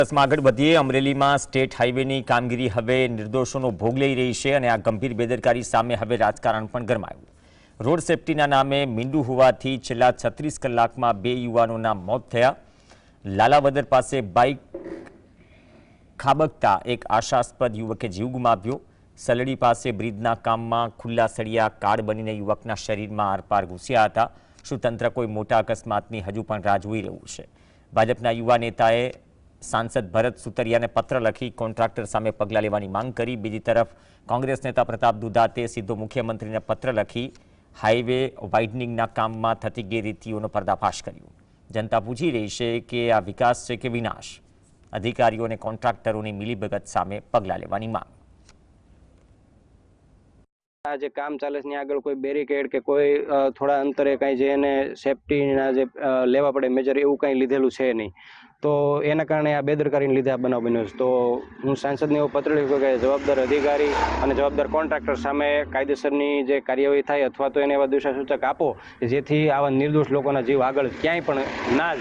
આગળ વધીએ અમરેલીમાં સ્ટેટ હાઈવેની કામગીરી હવે નિર્દોષોનો ભોગ લઈ રહી છે અને આ ગંભીર બેદરકારી સામે હવે રાજકારણ પણ ગરમાયું. રોડ સેફટીના નામે મીંડું હોવાથી છેલ્લા 36 કલાકમાં 2 યુવાનોના મોત થયા. લાલાવદર પાસે બાઇક ખાબકતા એક આશાસ્પદ યુવકે જીવ ગુમાવ્યો. સલડી પાસે બ્રિજના કામમાં ખુલ્લા સળિયા કાર્ડ બનીને યુવકના શરીરમાં આરપાર ઘૂસ્યા હતા. શું તંત્ર કોઈ મોટા અકસ્માતની હજુ પણ રાહ જોઈ રહ્યું છે? ભાજપના યુવા નેતાએ सांसद भरत सुतरिया ने पत्र लखी कॉन्ट्राक्टर सामे पगला लेवानी मांग करी. बीजी तरफ कांग्रेस नेता प्रताप दुधाते सीधो मुख्यमंत्री ने पत्र लखी हाईवे वाइडनिंगना काम में थती गैररीतिओनो पर्दाफाश कर्यो. जनता पूछी रही है कि आ विकास है कि विनाश? अधिकारीओ ने कॉन्ट्राक्टरोनी मिलीभगत सामे पगला लेवानी मांग. आज काम चाले आगळ कोई बेरिकेड के कोई थोड़ा अंतरे कहीं जेने सेफ्टीना जे लेवा पड़े मेजर एवं कहीं लीधेलुं छे नहीं. तो एना कारणे आ बेदरकारीने लीधे आ बनाव बन्यो छे. तो हूँ सांसदने एवो पत्र लख्यो के जवाबदार अधिकारी अने जवाबदार कॉन्ट्राक्टर सामे कायदेसरनी जे कार्यवाही थाय अथवा तो एने एवा दिशासूचक आपो जेथी आवा निर्दोष लोकोना जीव आगळ क्यांय पण ना